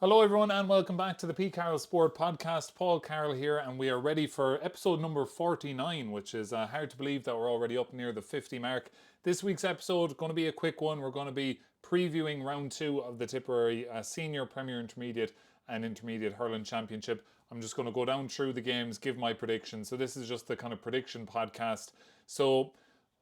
Hello, everyone, and welcome back to the P. Carroll Sport Podcast. Paul Carroll here, and we are ready for episode number 49, which is hard to believe that we're already up near the 50 mark. This week's episode going to be a quick one. We're going to be previewing round two of the Tipperary Senior, Premier Intermediate, and Intermediate Hurling Championship. I'm just going to go down through the games, give my predictions. So, this is just the kind of prediction podcast. So,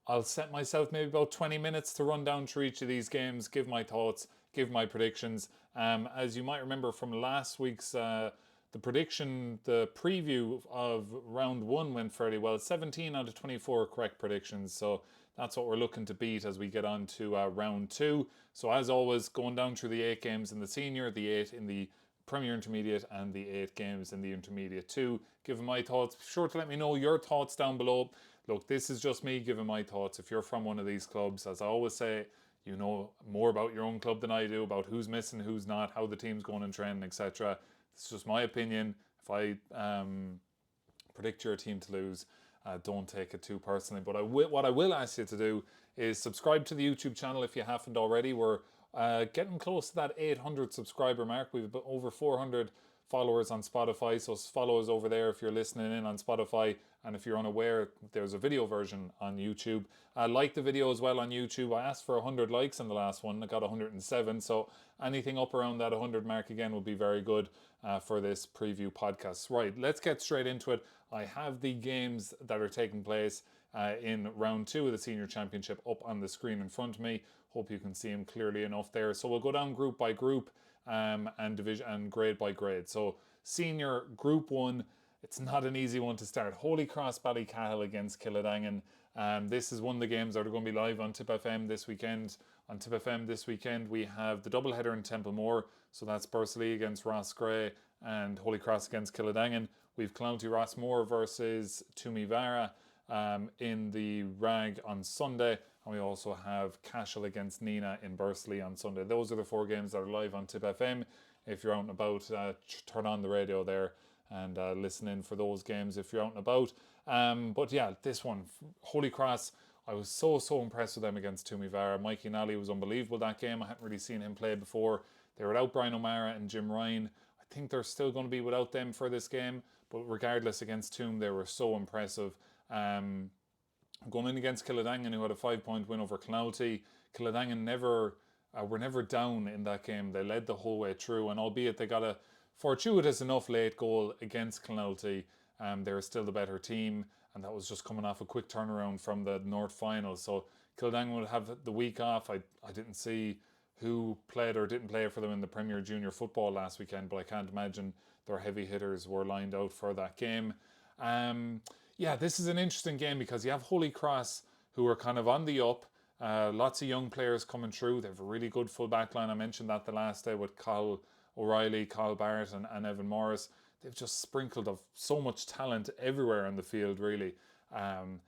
I'll set myself maybe about 20 minutes to run down through each of these games, give my thoughts, give my predictions. As you might remember from last week's the preview of round one went fairly well. 17 out of 24 correct predictions. So that's what we're looking to beat as we get on to round two. So as always, going down through the 8 games in the senior, the 8 in the Premier Intermediate, and the 8 games in the Intermediate 2. Giving my thoughts. Be sure to let me know your thoughts down below. Look, this is just me giving my thoughts. If you're from one of these clubs, as I always say, you know more about your own club than I do, about who's missing, who's not, how the team's going and trending, etc. It's just my opinion. If I predict your team to lose, don't take it too personally. But what I will ask you to do is subscribe to the YouTube channel if you haven't already. We're getting close to that 800 subscriber mark. We've over 400 followers on Spotify, so follow us over there if you're listening in on Spotify. And if you're unaware, there's a video version on YouTube. Like the video as well on YouTube. I asked for 100 likes in the last one. I got 107, so anything up around that 100 mark again would be very good for this preview podcast. Right, let's get straight into it. I have the games that are taking place in round two of the Senior Championship up on the screen in front of me. Hope you can see them clearly enough there. So we'll go down group by group and division and grade by grade. So Senior Group 1, it's not an easy one to start. Holy Cross Ballycahill against Killadangan. This is one of the games that are going to be live on Tip FM this weekend. On Tip FM this weekend, we have the doubleheader in Templemore. So that's Bursley against Rossgray and Holy Cross against Killadangan. We've Clounty Rossmore versus Tumivara in the Rag on Sunday. And we also have Cashel against Nina in Bursley on Sunday. Those are the 4 games that are live on Tip FM. If you're out and about, turn on the radio there and listen in for those games if you're out and about. But yeah, this one, Holy Cross, I was so impressed with them against Tumivara. Mikey Nally was unbelievable that game. I hadn't really seen him play before. They were without Brian O'Mara and Jim Ryan. I think they're still going to be without them for this game. But regardless, against Toom, they were so impressive. Going in against Killadangan, who had a 5-point win over Clounty. Killadangan were never down in that game. They led the whole way through, and albeit they got a fortuitous enough late goal against Clounty, they were still the better team, and that was just coming off a quick turnaround from the North final. So Killadangan would have the week off. I didn't see who played or didn't play for them in the Premier Junior Football last weekend, but I can't imagine their heavy hitters were lined out for that game. Yeah, this is an interesting game because you have Holy Cross, who are kind of on the up. Lots of young players coming through. They have a really good full back line. I mentioned that the last day with Kyle O'Reilly, Kyle Barrett, and Evan Morris. They've just sprinkled of so much talent everywhere on the field, really. And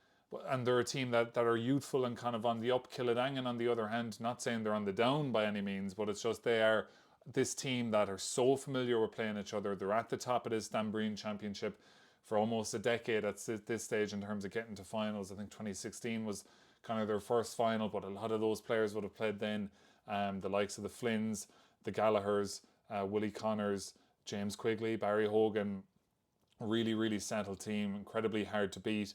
they're a team that are youthful and kind of on the up. Killadangan, on the other hand, not saying they're on the down by any means, but it's just they are this team that are so familiar with playing each other. They're at the top of this Dunbreen Championship for almost a decade at this stage in terms of getting to finals. I think 2016 was kind of their first final, but a lot of those players would have played then. The likes of the Flynns, the Gallaghers, Willie Connors, James Quigley, Barry Hogan. Really settled team, incredibly hard to beat.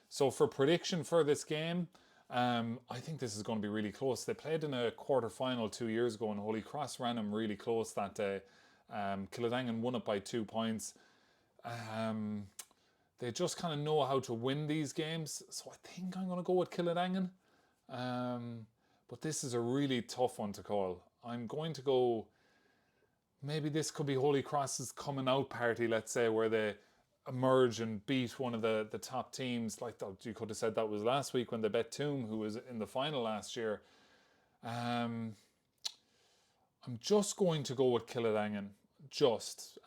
So for prediction for this game, I think this is going to be really close. They played in a quarter-final 2 years ago, and Holy Cross ran them really close that day. Killadangan won it by 2 points. They just kind of know how to win these games, so I think I'm going to go with Killadangan. But this is a really tough one to call. I'm going to go, maybe this could be Holy Cross's coming out party, let's say, where they emerge and beat one of the top teams. Like that, you could have said that was last week when they bet Toom, who was in the final last year. I'm just going to go with Killadangan.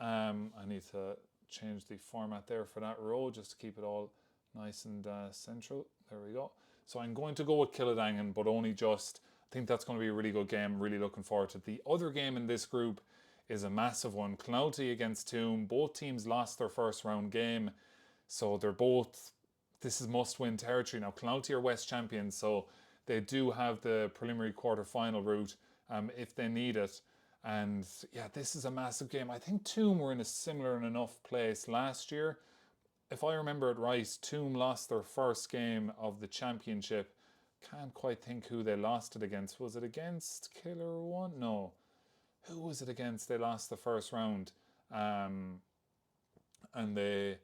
I need to change the format there for that row just to keep it all nice and central. There we go. So I'm going to go with Killadangan, but only just. I think that's going to be a really good game. Really looking forward to it. The other game in this group is a massive one. Clounty against Toom. Both teams lost their first round game, so this is must-win territory. Now, Clounty are West champions, so they do have the preliminary quarter-final route if they need it. And yeah, this is a massive game. I think Toom were in a similar enough place last year. If I remember it right, Toom lost their first game of the championship. Can't quite think who they lost it against. Was it against Killer One? No. Who was it against? They lost the first round. Um, and they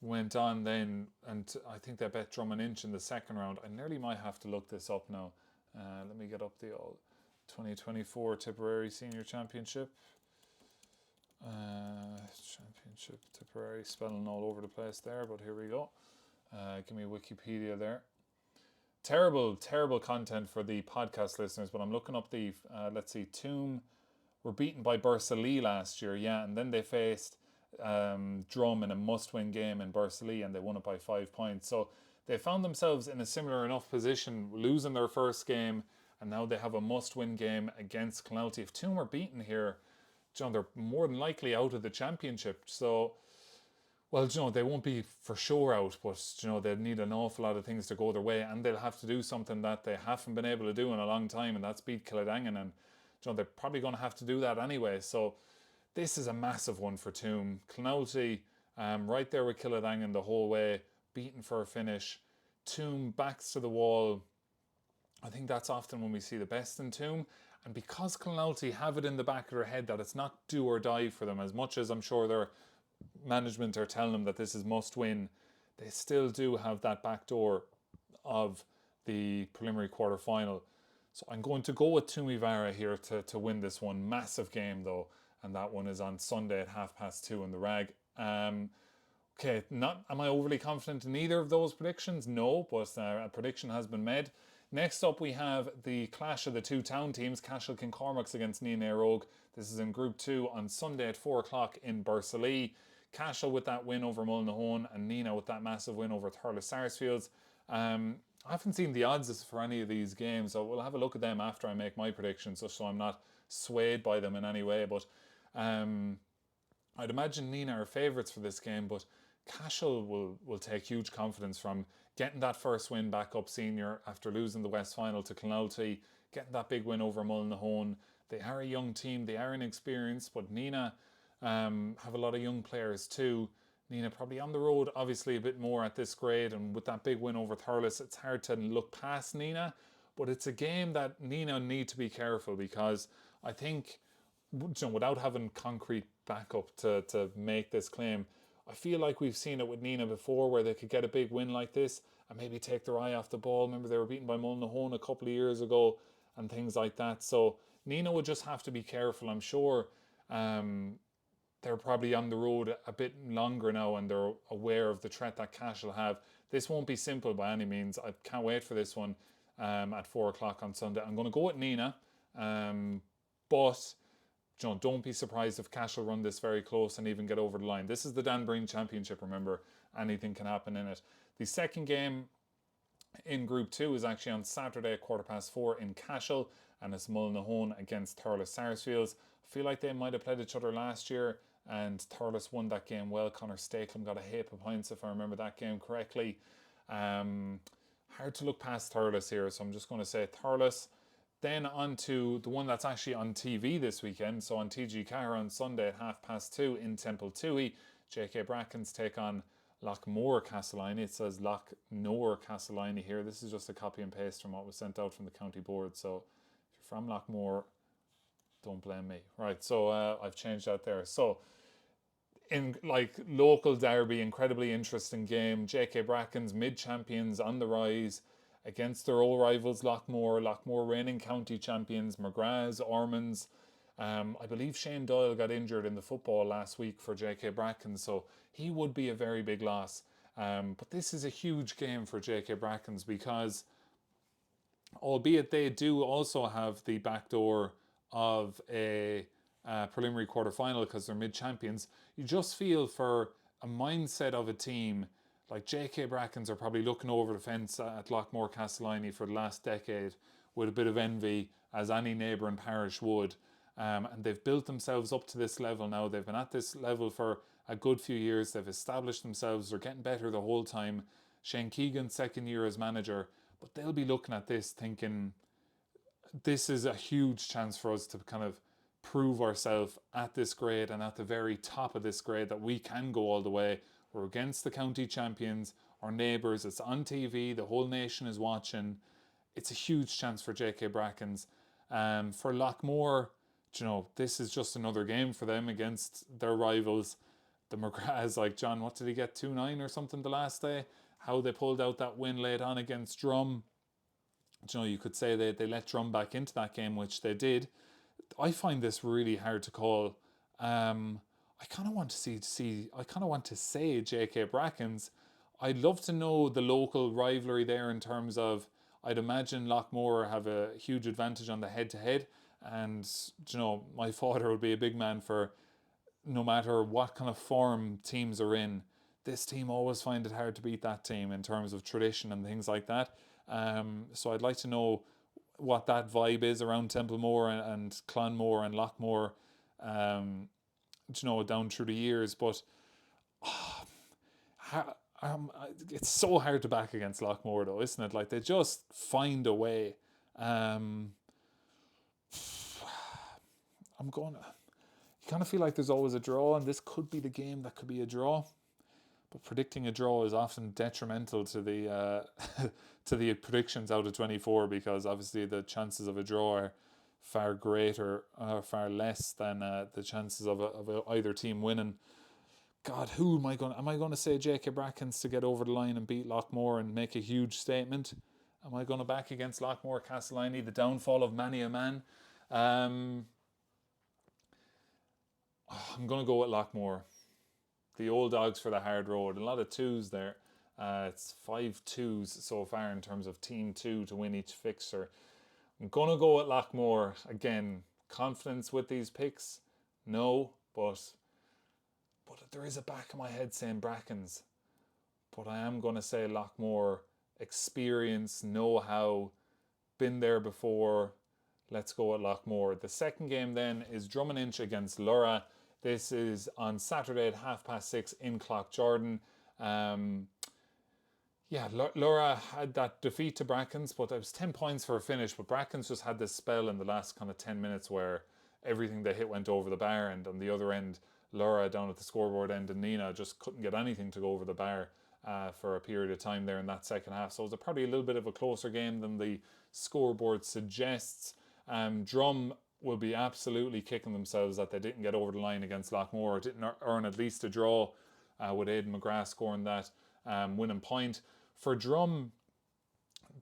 went on then, and I think they bet Drum and Inch in the second round. I nearly might have to look this up now. Let me get up the old 2024 Tipperary Senior Championship. Championship Tipperary, spelling all over the place there, but here we go. Give me Wikipedia there. Terrible content for the podcast listeners, but I'm looking up the, let's see, Toom were beaten by Bursalee last year, yeah, and then they faced Drum in a must-win game in Bursalee, and they won it by 5 points. So they found themselves in a similar enough position, losing their first game, and now they have a must-win game against Clounty. If Toom are beaten here, John, they're more than likely out of the championship. So, well, they won't be for sure out, but they'll need an awful lot of things to go their way, and they'll have to do something that they haven't been able to do in a long time, and that's beat Killadangan, and they're probably going to have to do that anyway. So this is a massive one for Toom. Clounty, right there with Killadangan the whole way, beaten for a finish. Toom backs to the wall. I think that's often when we see the best in Toom. And because Clounty have it in the back of their head that it's not do or die for them, as much as I'm sure their management are telling them that this is must win, they still do have that back door of the preliminary quarter final. So I'm going to go with Tumivara here to win this one. Massive game though, and that one is on Sunday at 2:30 in the Rag. Okay, am I overly confident in either of those predictions? No, but a prediction has been made. Next up, we have the clash of the two town teams, Cashel Kincormacs against Nina Rogue. This is in Group 2 on Sunday at 4 o'clock in Bursalee. Cashel with that win over Mullinahone, and Nina with that massive win over Thurles Sarsfields. I haven't seen the odds for any of these games, so we'll have a look at them after I make my predictions, just so I'm not swayed by them in any way. But I'd imagine Nina are favourites for this game, but Cashel will take huge confidence from getting that first win back up senior after losing the West Final to Clonalty, getting that big win over Mullinahone. They are a young team, they are inexperienced, but Nina have a lot of young players too. Nina probably on the road, obviously a bit more at this grade, and with that big win over Thurles, it's hard to look past Nina, but it's a game that Nina need to be careful, because I think, without having concrete backup to make this claim, I feel like we've seen it with Nina before, where they could get a big win like this and maybe take their eye off the ball. Remember, they were beaten by Mullinahone a couple of years ago and things like that. So Nina would just have to be careful. I'm sure they're probably on the road a bit longer now, and they're aware of the threat that Cash will have. This won't be simple by any means. I can't wait for this one at 4 o'clock on Sunday. I'm going to go with Nina, but don't be surprised if Cash will run this very close and even get over the line. This is the Dan Breen Championship, remember. Anything can happen in it. The second game in Group 2 is actually on Saturday at 4:15 in Cashel, and it's Mullinahone against Thurles Sarsfields. I feel like they might have played each other last year, and Thurles won that game well. Conor Stakelum got a heap of points, if I remember that game correctly. Hard to look past Thurles here, so I'm just going to say Thurles. Then on to the one that's actually on TV this weekend. So on TG Car on Sunday at 2:30 in Temple Toohey, JK Brackens take on Lochmore Castleiney. It says Lochmore Castleiney here. This is just a copy and paste from what was sent out from the county board. So if you're from Lochmore, don't blame me. Right, so I've changed that there. So in local derby, incredibly interesting game. JK Brackens, mid-champions on the rise, against their old rivals Lochmore reigning county champions, McGrath's, Ormonds. I believe Shane Doyle got injured in the football last week for JK Brackens, so he would be a very big loss. But this is a huge game for JK Brackens, because albeit they do also have the back door of a preliminary quarter final because they're mid-champions, you just feel for a mindset of a team like JK Brackens are probably looking over the fence at Lochmore Castleiney for the last decade with a bit of envy, as any neighbouring parish would. And they've built themselves up to this level now. They've been at this level for a good few years. They've established themselves. They're getting better the whole time. Shane Keegan's second year as manager. But they'll be looking at this thinking, this is a huge chance for us to kind of prove ourselves at this grade and at the very top of this grade that we can go all the way. We're against the county champions, our neighbours. It's on TV. The whole nation is watching. It's a huge chance for JK Brackens. For Lockmore, this is just another game for them against their rivals. The McGraths, like John, what did he get, 2-9 or something the last day? How they pulled out that win late on against Drum. You could say they let Drum back into that game, which they did. I find this really hard to call. I kind of want to see. I kind of want to say JK Brackens. I'd love to know the local rivalry there in terms of. I'd imagine Lockmore have a huge advantage on the head-to-head, and my father would be a big man for no matter what kind of form teams are in. This team always find it hard to beat that team in terms of tradition and things like that. So I'd like to know what that vibe is around Templemore and Clonmore and Lockmore, down through the years. But it's so hard to back against Lockmore, though, isn't it? Like, they just find a way. I'm going. You kind of feel like there's always a draw, and this could be the game that could be a draw. But predicting a draw is often detrimental to the to the predictions out of 24, because obviously the chances of a draw are far greater, far less than the chances of either team winning. God, who am I going? Am I going to say JK Brackens to get over the line and beat Lockmore and make a huge statement? Am I going to back against Lockmore Castellani, the downfall of many a man? I'm going to go with Lockmore. The old dogs for the hard road. A lot of twos there. It's 5 twos so far in terms of team 2 to win each fixture. I'm going to go with Lockmore. Again, confidence with these picks? No, but there is a back of my head saying Brackens. But I am going to say Lockmore. Experience, know-how, been there before. Let's go with Lockmore. The second game then is Drummond against Lura. This is on Saturday at 6:30 in Cloughjordan. Lura had that defeat to Brackens, but it was 10 points for a finish. But Brackens just had this spell in the last kind of 10 minutes where everything they hit went over the bar, and on the other end, Lura down at the scoreboard end and Nina just couldn't get anything to go over the bar for a period of time there in that second half. So it was probably a little bit of a closer game than the scoreboard suggests. Drum will be absolutely kicking themselves that they didn't get over the line against Lockmore, didn't earn at least a draw with Aidan McGrath scoring that winning point. For Drum,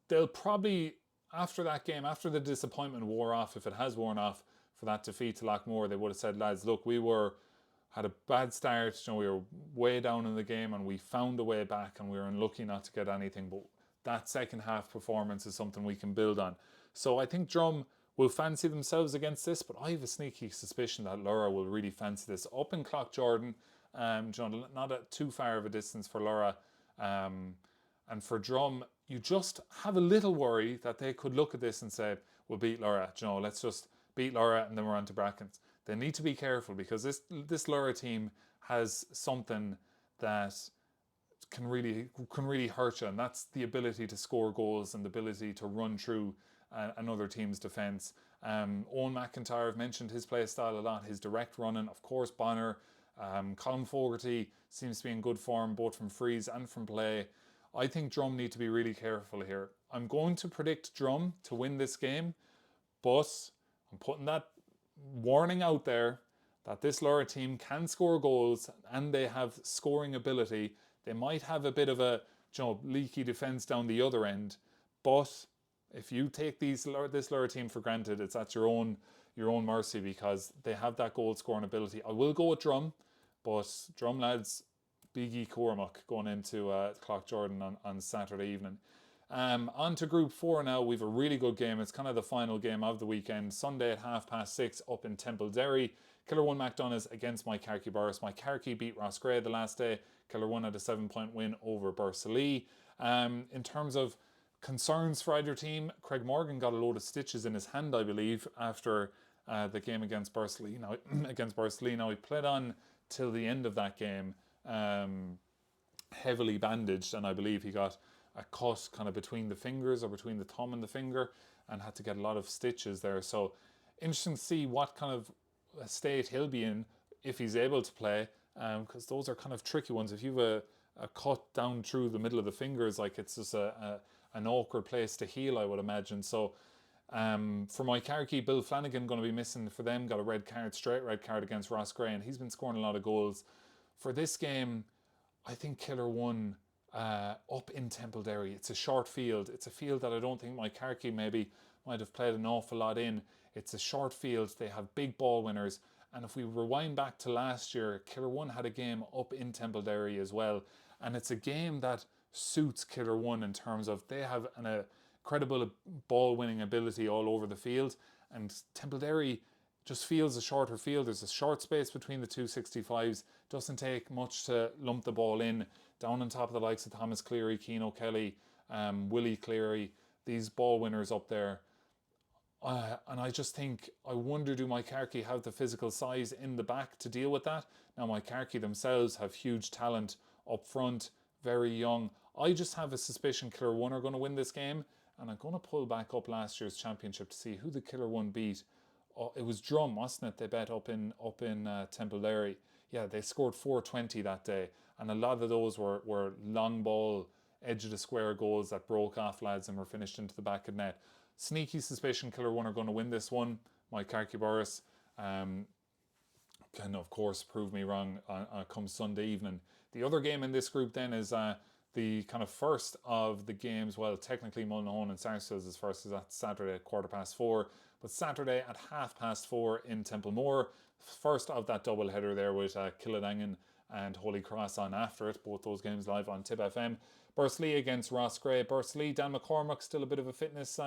they'll probably, after that game, after the disappointment wore off, if it has worn off for that defeat to Lockmore, they would have said, lads, look, we had a bad start, we were way down in the game and we found a way back and we were unlucky not to get anything, but that second half performance is something we can build on. So I think Drum will fancy themselves against this, but I have a sneaky suspicion that Lura will really fancy this. Up in Cloughjordan, not too far of a distance for Lura, and for Drum, you just have a little worry that they could look at this and say, we'll beat Lura, let's just beat Lura and then we're on to Brackens. They need to be careful, because this Lura team has something that can really hurt you, and that's the ability to score goals and the ability to run through another team's defence. Owen McIntyre, I've mentioned his play style a lot, his direct running. Of course, Bonner, Colin Fogarty seems to be in good form both from frees and from play. I think Drum need to be really careful here. I'm going to predict Drum to win this game, but I'm putting that warning out there that this Lura team can score goals and they have scoring ability. They might have a bit of a leaky defence down the other end, but if you take this Lura team for granted, it's at your own mercy, because they have that goal scoring ability. I will go with Drum, but Drum lads, Big E Cormac going into Cloughjordan on Saturday evening. On to Group 4 now. We've a really good game. It's kind of the final game of the weekend. Sunday at 6:30 up in Templederry. Killer 1 McDonough's against My Carkey Boris. My Carkey beat Roscrea the last day. Killer 1 had a 7-point win over Bursalee. In terms of concerns for either team, Craig Morgan got a load of stitches in his hand, I believe, after the game against Bursalee. Now he played on till the end of that game, heavily bandaged, and I believe he got a cut kind of between the fingers, or between the thumb and the finger, and had to get a lot of stitches there. So interesting to see what kind of state he'll be in if he's able to play, because those are kind of tricky ones. If you've a cut down through the middle of the fingers, like it's just an awkward place to heal, I would imagine. So for my Carrickey, Bill Flanagan going to be missing for them. Got a red card, straight red card against Ross Gray, and he's been scoring a lot of goals. For this game, I think Killer won up in Templederry. It's a short field. It's a field that I don't think my Carrickey maybe might have played an awful lot in. It's a short field. They have big ball winners. And if we rewind back to last year, Killer 1 had a game up in Templederry as well. And it's a game that suits Killer 1 in terms of they have an credible ball winning ability all over the field. And Templederry just feels a shorter field. There's a short space between the two 65s. Doesn't take much to lump the ball in. Down on top of the likes of Thomas Cleary, Keane O'Kelly, Willie Cleary, these ball winners up there. And I just think, I wonder, do my Carrickey have the physical size in the back to deal with that? Now, my Carrickey themselves have huge talent up front, very young. I just have a suspicion Killer 1 are going to win this game, and I'm going to pull back up last year's championship to see who the Killer 1 beat. Oh, it was Drum, wasn't it? They bet up in Templederry. Yeah, they scored 420 that day, and a lot of those were long ball, edge of the square goals that broke off lads and were finished into the back of net. Sneaky suspicion Killer 1 are going to win this one. My Carrickey Boris can, of course, prove me wrong come Sunday evening. The other game in this group then is the kind of first of the games. Well, technically Mullinahone and Sarsfields is first, is that Saturday at 4:15. But Saturday at 4:30 in Templemore. First of that double header there with Killadangan and Holy Cross on after it. Both those games live on Tip FM. Bursley against Ross Gray. Bursley, Dan McCormack, still a bit of a fitness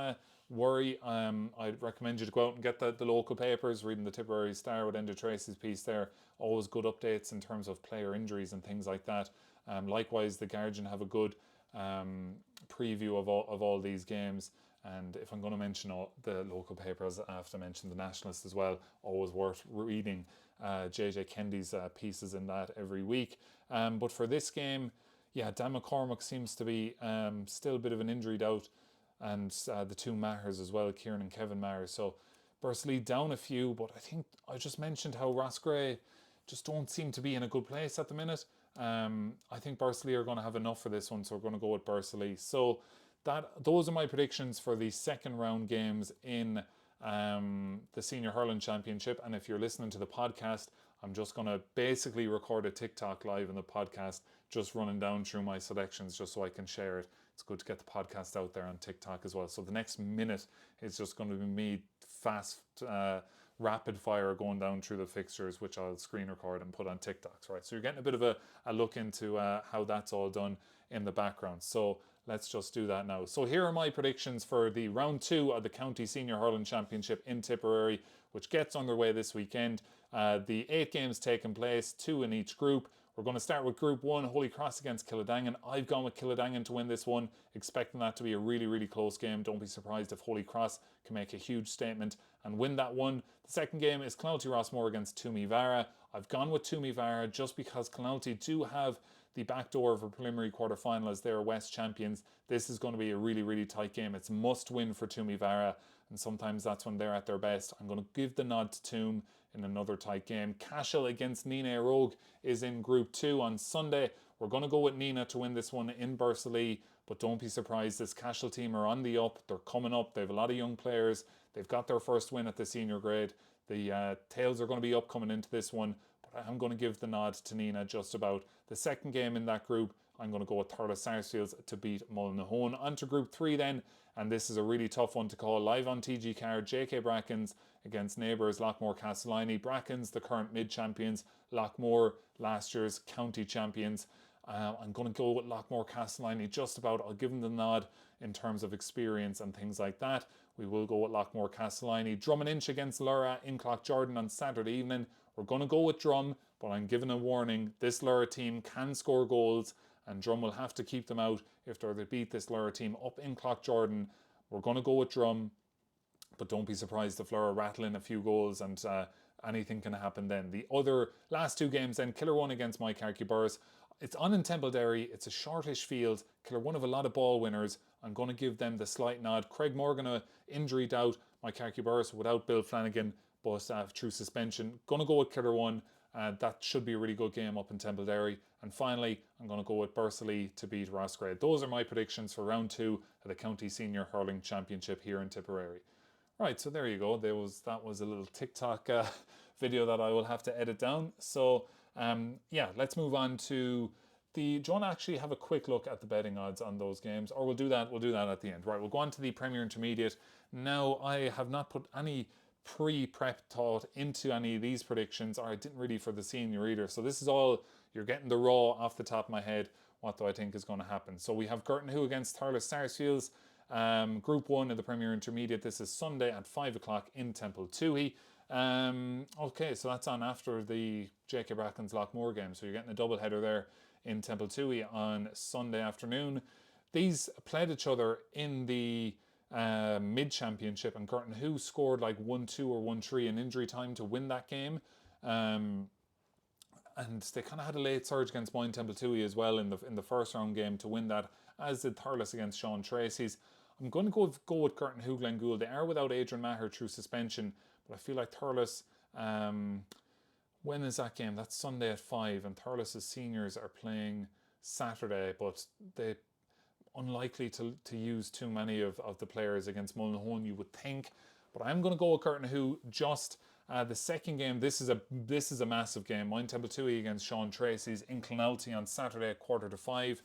worry. I'd recommend you to go out and get the local papers, reading the Tipperary Star with Enda Tracy's piece there. Always good updates in terms of player injuries and things like that. Likewise, the Guardian have a good preview of all these games. And if I'm going to mention all the local papers, I have to mention the Nationalist as well. Always worth reading JJ Kendy's pieces in that every week. But for this game, yeah, Dan McCormack seems to be still a bit of an injury doubt, and the two Mahers as well, Kieran and Kevin Maher. So Bursley down a few, but I think I just mentioned how Ross Gray just don't seem to be in a good place at the minute. I think Bursley are going to have enough for this one, so we're going to go with Bursley. So those are my predictions for the second round games in the Senior Hurling Championship. And if you're listening to the podcast, I'm just going to basically record a TikTok live in the podcast, just running down through my selections just so I can share it. It's good to get the podcast out there on TikTok as well. So the next minute is just going to be me fast, rapid fire going down through the fixtures, which I'll screen record and put on TikToks, right? So you're getting a bit of a look into how that's all done in the background. So let's just do that now. So here are my predictions for the round 2 of the County Senior Hurling Championship in Tipperary, which gets underway this weekend. The 8 games taking place, 2 in each group. We're going to start with Group 1, Holy Cross against Killadangan. I've gone with Killadangan to win this one, expecting that to be a really, really close game. Don't be surprised if Holy Cross can make a huge statement and win that one. The second game is Clounty Rossmore against Toomey Vara. I've gone with Toomey Vara just because Clounty do have the back door of a preliminary quarter-final as they're West champions. This is going to be a really, really tight game. It's must win for Toomey Vara, and sometimes that's when they're at their best. I'm going to give the nod to Toom in another tight game. Cashel against Nina Rogue is in Group 2 on Sunday. We're going to go with Nina to win this one in Bursley, but don't be surprised. This Cashel team are on the up. They're coming up. They have a lot of young players. They've got their first win at the senior grade. The tails are going to be up coming into this one, but I'm going to give the nod to Nina just about. The second game in that group, I'm going to go with Thurles Sarsfields to beat Mullinahone. On to Group 3 then, and this is a really tough one to call. Live on TG Card, JK Brackens against neighbours Lockmore Castellini. Brackens, the current mid-champions. Lockmore, last year's county champions. I'm going to go with Lockmore Castellini just about. I'll give them the nod in terms of experience and things like that. We will go with Lockmore Castellini. Drum and Inch against Lura in Clough-Jordan on Saturday evening. We're going to go with Drum, but I'm giving a warning. This Lura team can score goals, and Drum will have to keep them out if they're to beat this Lura team up in Clough-Jordan. We're going to go with Drum, but don't be surprised if Lura rattle in a few goals, and anything can happen then. The other last 2 games then, Killer 1 against my Carrickey Burrs. It's on in Templederry. It's a shortish field. Killer 1 have a lot of ball winners. I'm going to give them the slight nod. Craig Morgan, a injury doubt. My Carrickey Burrs without Bill Flanagan. but through suspension. Going to go with Killer that should be a really good game up in Templederry. And finally, I'm going to go with Bursley to beat Roscrea. Those are my predictions for round 2 of the County Senior Hurling Championship here in Tipperary. Right, so there you go. That was a little TikTok video that I will have to edit down. So yeah, let's move on to do you want to actually have a quick look at the betting odds on those games? Or we'll do that at the end. Right, we'll go on to the Premier Intermediate. Now, I have not put any pre-prep thought into any of these predictions, or I didn't really for the senior either. So this is all, you're getting the raw off the top of my head. What do I think is going to happen? So we have Girton Who against Thurles Sarsfields. Group 1 of the Premier Intermediate. This is Sunday at 5 o'clock in Temple Toohey. Okay, so that's on after the J.K. Bracken's Lochmoor game. So you're getting a double header there in Temple Toohey on Sunday afternoon. These played each other in the mid-championship, and Girton Who scored like 1-2 or 1-3 in injury time to win that game. And they kind of had a late surge against Moyne Temple Toohey as well in the first round game to win that, as did Thurles against Sean Tracy's. I'm going to go with Girton Who Glengool. They are without Adrian Maher through suspension, but I feel like Thurles, when is that game? That's Sunday at 5, and Thurles' seniors are playing Saturday, but they unlikely to use too many of the players against Mullinholm, you would think. But I'm going to go with Girton Who. Just the second game, this is a massive game. Moyne Temple Toohey against Sean Tracy's in Clonalty on Saturday at 4:45.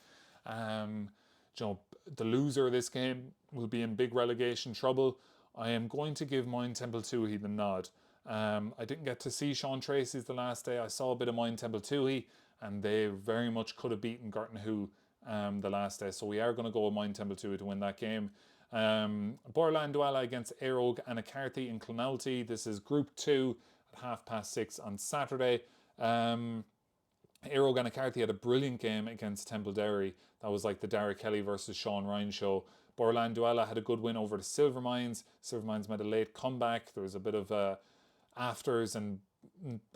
The loser of this game will be in big relegation trouble. I am going to give Moyne Temple Toohey the nod. I didn't get to see Sean Tracy's the last day. I saw a bit of Moyne Temple Toohey, and they very much could have beaten Girton Who the last day. So we are going to go with Moyne Temple Toohey to win that game. Borland Dwala against Éireog and Carthy in Clonalty. This is Group 2 at 6:30 on Saturday. Éireog and Carthy had a brilliant game against Templederry. That was like the Dara Kelly versus Sean Ryan show. Borland Dwala had a good win over the Silvermines. Silvermines made a late comeback. There was a bit of afters and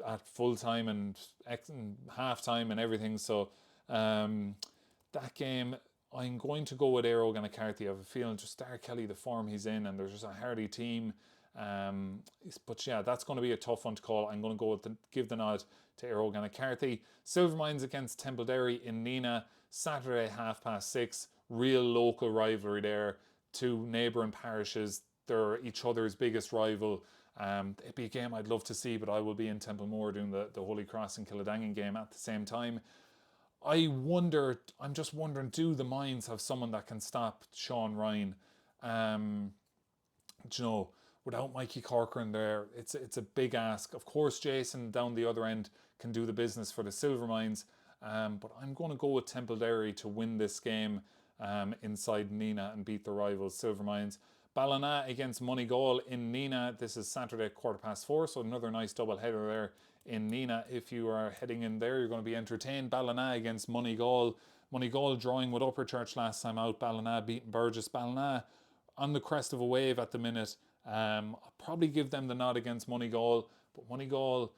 at full time and half time and everything. So that game, I'm going to go with Éireog and Carthy. I have a feeling just Dara Kelly, the form he's in, and there's just a hardy team. But yeah, that's going to be a tough one to call. I'm going to go with give the nod to Éireog and Carthy. Silvermines against Templederry in Nina, Saturday 6:30. Real local rivalry there. Two neighbouring parishes. They're each other's biggest rival. It'd be a game I'd love to see, but I will be in Templemore doing the Holy Cross and Killadangan game at the same time. I'm just wondering, do the Mines have someone that can stop Sean Ryan? Without Mikey Corcoran there, it's a big ask. Of course, Jason down the other end can do the business for the Silvermines, but I'm going to go with Templederry to win this game inside Nina and beat the rivals Silvermines. Ballina against Moneygall in Nina. This is Saturday 4:15, so another nice double header there in Nina. If you are heading in there, you're going to be entertained. Ballina against Moneygall. Moneygall drawing with Upperchurch last time out. Ballina beating Burgess. Ballina on the crest of a wave at the minute. I'll probably give them the nod against Moneygall, but Moneygall,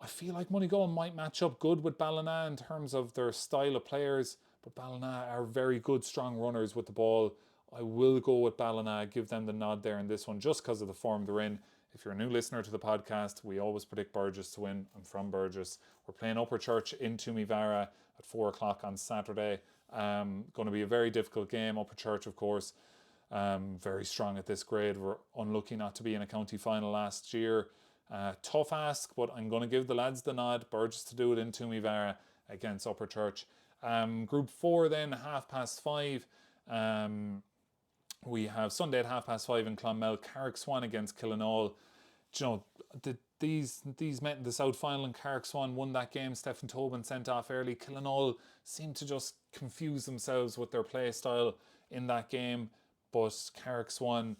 I feel like Moneygall might match up good with Ballina in terms of their style of players, but Ballina are very good, strong runners with the ball. I will go with Ballina, give them the nod there in this one, just because of the form they're in. If you're a new listener to the podcast, we always predict Burgess to win. I'm from Burgess. We're playing Upperchurch in Toomevara at 4 o'clock on Saturday. Going to be a very difficult game. Upperchurch, of course, very strong at this grade. We're unlucky not to be in a county final last year. Tough ask, but I'm going to give the lads the nod. Burgess to do it in Toomevara against Upperchurch. Group 4 then, 5:30. We have Sunday at 5:30 in Clonmel, Carrick Swan against Killinall. These met in the South Final, and Carrick Swan won that game. Stephen Tobin sent off early. Killinall seemed to just confuse themselves with their play style in that game, but Carrick Swan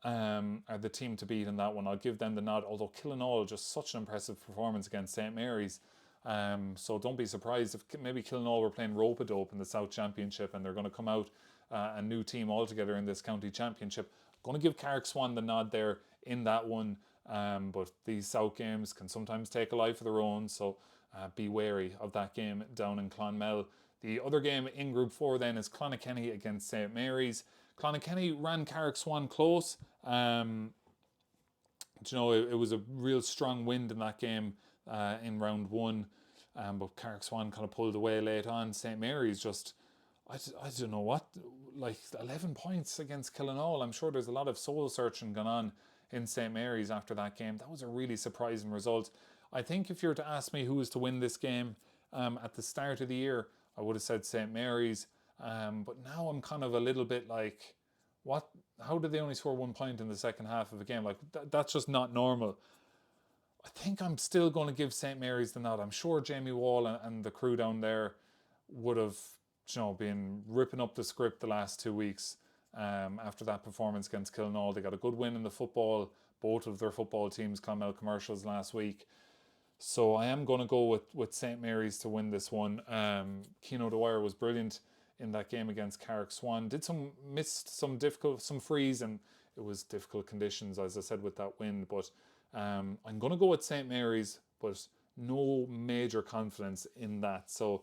are the team to beat in that one. I'll give them the nod, although Killinall, just such an impressive performance against St Mary's. So don't be surprised if maybe Killinall were playing rope-a-dope in the South Championship and they're going to come out a new team altogether in this county championship. I'm going to give Carrick Swan the nod there in that one, but these South games can sometimes take a life of their own, so be wary of that game down in Clonmel. The other game in Group 4 then is Clonakilty against St Mary's. Clonakilty ran Carrick Swan close. It was a real strong wind in that game in round one, but Carrick Swan kind of pulled away late on. St Mary's just, I don't know what, like 11 points against Killinall. I'm sure there's a lot of soul searching going on in St Mary's after that game. That was a really surprising result. I think if you were to ask me who was to win this game at the start of the year, I would have said St Mary's. But now I'm kind of a little bit like, what? How did they only score 1 point in the second half of a game? Like that's just not normal. I think I'm still going to give St Mary's the nod. I'm sure Jamie Wall and the crew down there would have, been ripping up the script the last 2 weeks after that performance against Killinall. They got a good win in the football. Both of their football teams come out commercials last week. So I am going to go with St Mary's to win this one. Keno Dwyer was brilliant in that game against Carrick Swan. Missed some frees, and it was difficult conditions, as I said, with that wind. But I'm going to go with St Mary's, but no major confidence in that. So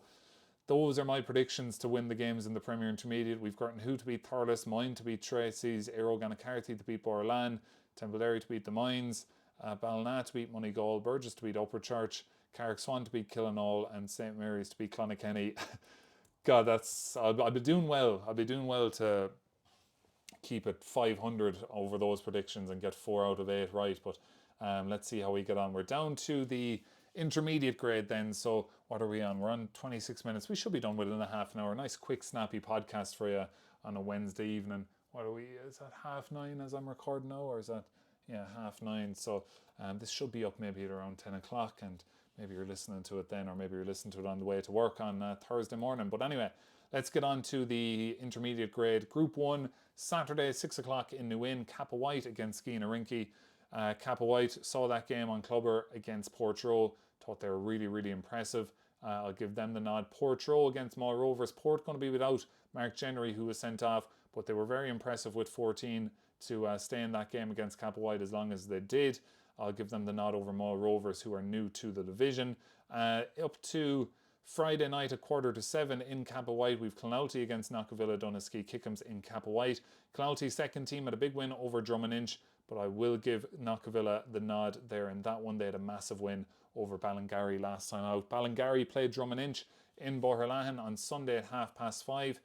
those are my predictions to win the games in the Premier Intermediate. We've gotten who to beat Thurles, mine to beat Tracy's, Aero Gannacarthy to beat Borland, Templederry to beat the Mines, Ballina to beat Moneygall, Burgess to beat Upper Church, Carrick Swan to beat Killinall, and St Mary's to beat Clonakilty. God, I'll be doing well. I'll be doing well to keep it 500 over those predictions and get 4 out of 8 right. But let's see how we get on. We're down to the intermediate grade then. So what are we on? We're on 26 minutes. We should be done within a half an hour. Nice, quick, snappy podcast for you on a Wednesday evening. What are we? Is that 9:30 as I'm recording now, or is that 9:30? So this should be up maybe at around 10 o'clock, and maybe you're listening to it then, or maybe you're listening to it on the way to work on Thursday morning. But anyway, let's get on to the intermediate grade. Group 1, Saturday, 6 o'clock in New Inn, Kappa White against Skeena Rinky. Kappa White saw that game on Clubber against Portroe. Thought they were really, really impressive. I'll give them the nod. Portroe against Moy Rovers. Port going to be without Mark Jennery, who was sent off, but they were very impressive with 14 to stay in that game against Kappa White as long as they did. I'll give them the nod over Moy Rovers, who are new to the division. Up to Friday night at 6:45 in Kappa White, we've Clonalty against Knockavilla Doneski Kickham's in Kappa White. Clonalty's second team had a big win over Drummond Inch, but I will give Knockavilla the nod there in that one. They had a massive win over Ballingarry last time out. Ballingarry played Drummond Inch in Boherlahan on Sunday at 5:30.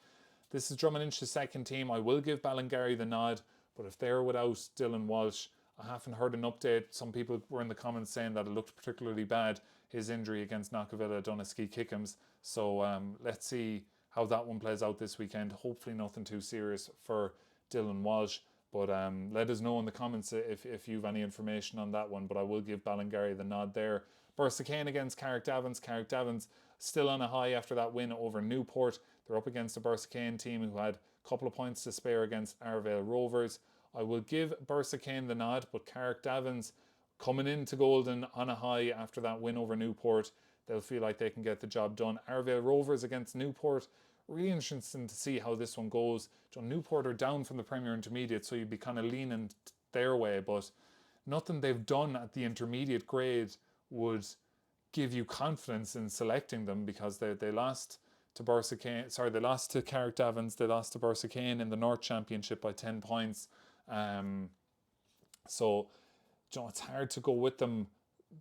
This is Drummond Inch's second team. I will give Ballingarry the nod, but if they're without Dylan Walsh, I haven't heard an update. Some people were in the comments saying that it looked particularly bad, his injury against Knockavilla Doneski Kickham's. So let's see how that one plays out this weekend. Hopefully nothing too serious for Dylan Walsh. But let us know in the comments if you've any information on that one. But I will give Ballingarry the nod there. Bursakane against Carrick Davins. Carrick Davins still on a high after that win over Newport. They're up against a Bursakane team who had a couple of points to spare against Arvale Rovers. I will give Bursakane the nod, but Carrick Davins coming into Golden on a high after that win over Newport. They'll feel like they can get the job done. Arvale Rovers against Newport. Really interesting to see how this one goes. Newport are down from the Premier Intermediate, so you'd be kind of leaning their way, but nothing they've done at the intermediate grade would give you confidence in selecting them, because they lost to Bursakane. Sorry, they lost to Carrick Davins. They lost to Bursakane in the North Championship by 10 points. So it's hard to go with them.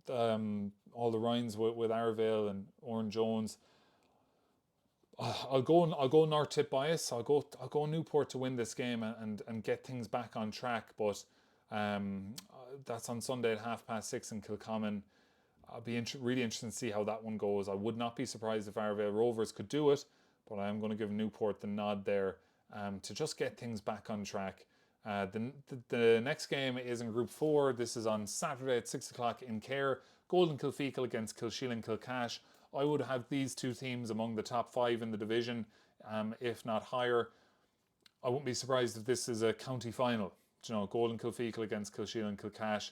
All the Ryans with Arvale and Oran Jones. I'll go North Tip bias. I'll go Newport to win this game and get things back on track. But that's on Sunday at 6:30 in Kilcommon. I'll be really interested to see how that one goes. I would not be surprised if Arvale Rovers could do it, but I am going to give Newport the nod there to just get things back on track. The next game is in Group 4. This is on Saturday at 6 o'clock in Cahir. Golden Kilfeacle against Kilsheelan Kilcash. I would have these two teams among the top 5 in the division, if not higher. I wouldn't be surprised if this is a county final. Golden Kilfeacle against Kilsheelan Kilcash.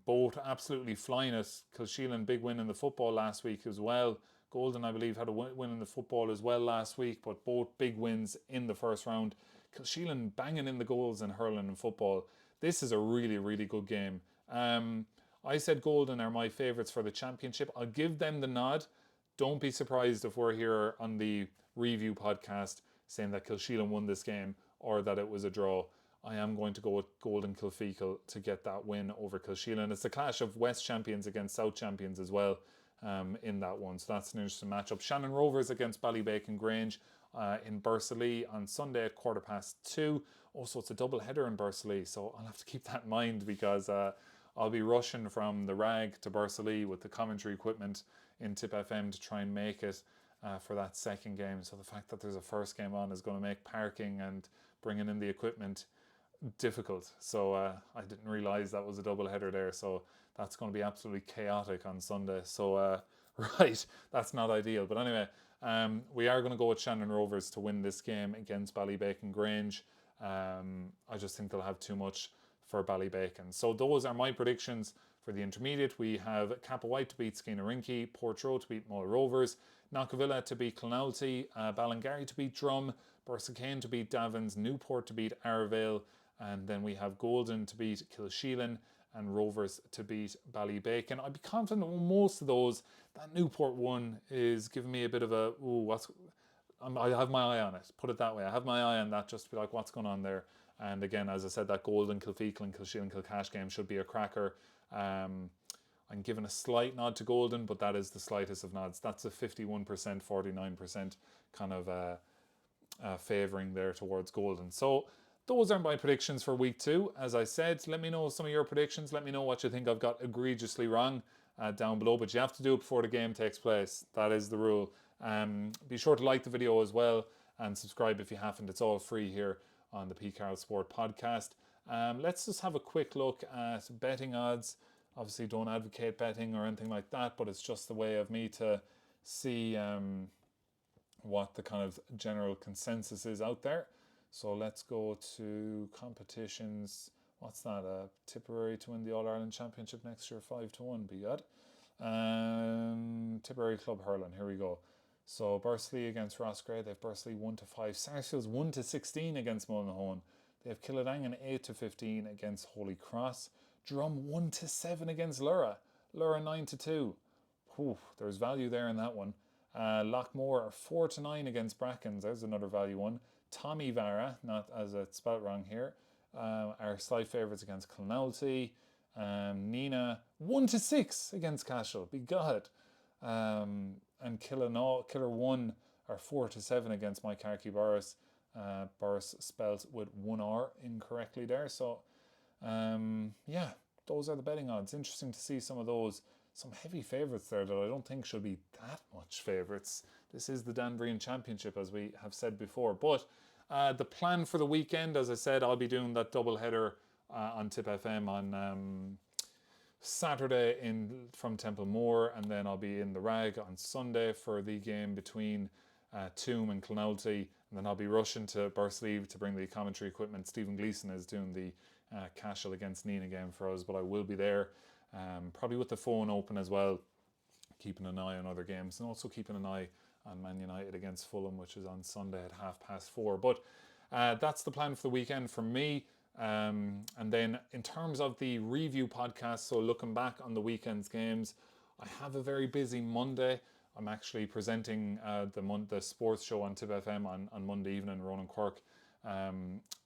Both absolutely flying it. Kilsheelan, big win in the football last week as well. Golden, I believe, had a win in the football as well last week, but both big wins in the first round. Kilsheelan banging in the goals in hurling and football. This is a really, really good game. I said Golden are my favourites for the championship. I'll give them the nod. Don't be surprised if we're here on the review podcast saying that Kilsheelan won this game or that it was a draw. I am going to go with Golden Kilfeacle to get that win over Kilsheelan. It's a clash of West champions against South champions as well in that one. So that's an interesting matchup. Shannon Rovers against Ballybacon Grange in Bursalee on Sunday at 2:15. Also, it's a double header in Bursalee, so I'll have to keep that in mind because I'll be rushing from the Rag to Bursalee with the commentary equipment in Tip FM to try and make it for that second game. So the fact that there's a first game on is going to make parking and bringing in the equipment difficult. So I didn't realise that was a double header there. So that's going to be absolutely chaotic on Sunday. So right, that's not ideal. But anyway, we are going to go with Shannon Rovers to win this game against Ballybacon Grange. I just think they'll have too much for Ballybacon. So those are my predictions for the intermediate. We have Kappa White to beat Skeena-Rinkey, Portroe to beat Mull Rovers, Knockavilla to beat Clonalty, Ballingarry to beat Drum, Bursacane to beat Davins, Newport to beat Arvale, and then we have Golden to beat Kilsheelan and Rovers to beat Ballybacon. I'd be confident on most of those. That Newport one is giving me a bit of a, I have my eye on it, put it that way. I have my eye on that just to be like, what's going on there? And again, as I said, that Golden Kilfeacle and Kilsheelan Kilcash game should be a cracker. I'm giving a slight nod to Golden, but that is the slightest of nods. That's a 51%, 49% kind of favouring there towards Golden. So those are my predictions for week 2. As I said, let me know some of your predictions. Let me know what you think I've got egregiously wrong down below. But you have to do it before the game takes place. That is the rule. Be sure to like the video as well and subscribe if you haven't. It's all free here on the P. Carroll Sport podcast. Let's just have a quick look at betting odds. Obviously don't advocate betting or anything like that, but it's just the way of me to see what the kind of general consensus is out there. So let's go to competitions. What's that? Tipperary to win the All-Ireland Championship next year, 5-1, be good. Tipperary Club Hurling, here we go. So Bursley against Roscrea, they have Bursley 1-5. Sarsfield's 1-16 against Mullinahone. They have Killadangan 8-15 against Holy Cross. Drum 1-7 against Lura. Lura 9-2. There's value there in that one. Lockmore are 4-9 against Brackens. There's another value one. Tommy Vara, not as it's spelt wrong here, are slight favourites against Clonalty. Nina 1-6 against Cashel. Be God. And Killer 1 are 4-7 against Mike Harkey Boris. Boris spelt with 1 R incorrectly there. So yeah, those are the betting odds. Interesting to see some of those. Some heavy favourites there that I don't think should be that much favourites. This is the Danbury Championship, as we have said before. But the plan for the weekend, as I said, I'll be doing that double header on Tip FM on Saturday from Templemore, and then I'll be in the Rag on Sunday for the game between Toome and Clonalty, and then I'll be rushing to Bursley to bring the commentary equipment. Stephen Gleeson is doing the Cashel against Nina game for us, but I will be there, probably with the phone open as well, keeping an eye on other games, and also keeping an eye on Man United against Fulham, which is on Sunday at 4:30. But that's the plan for the weekend for me. And then in terms of the review podcast, so looking back on the weekend's games, I have a very busy Monday. I'm actually presenting the sports show on Tip FM on Monday evening. Ronan Quirk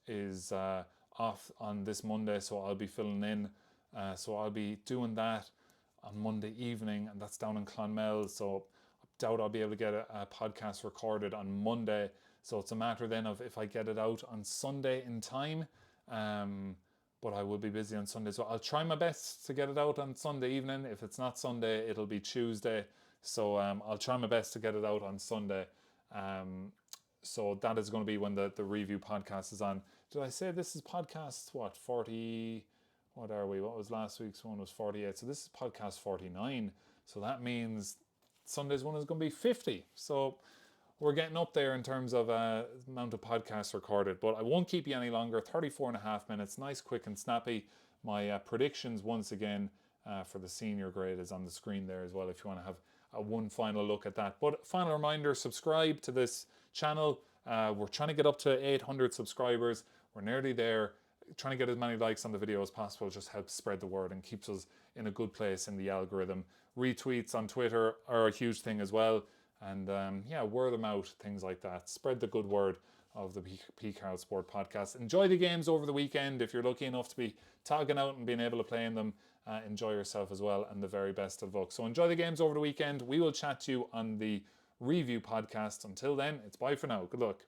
is off on this Monday, so I'll be filling in. So I'll be doing that on Monday evening, and that's down in Clonmel. So I doubt I'll be able to get a podcast recorded on Monday. So it's a matter then of if I get it out on Sunday in time. But I will be busy on Sunday, so I'll try my best to get it out on Sunday evening. If it's not Sunday, it'll be Tuesday. So I'll try my best to get it out on Sunday. So that is going to be when the review podcast is on. Did I say this is podcast 40? What are we? What was last week's one? Was 48. So this is podcast 49. So that means Sunday's one is going to be 50. So we're getting up there in terms of amount of podcasts recorded, but I won't keep you any longer. 34.5 minutes, nice, quick and snappy. My predictions once again for the senior grade is on the screen there as well if you want to have one final look at that. But final reminder, subscribe to this channel. We're trying to get up to 800 subscribers. We're nearly there. Trying to get as many likes on the video as possible just helps spread the word and keeps us in a good place in the algorithm. Retweets on Twitter are a huge thing as well. And yeah, word of mouth, things like that. Spread the good word of the P. Carroll Sport Podcast. Enjoy the games over the weekend. If you're lucky enough to be togging out and being able to play in them, enjoy yourself as well, and the very best of luck. So enjoy the games over the weekend. We will chat to you on the review podcast. Until then, it's bye for now. Good luck.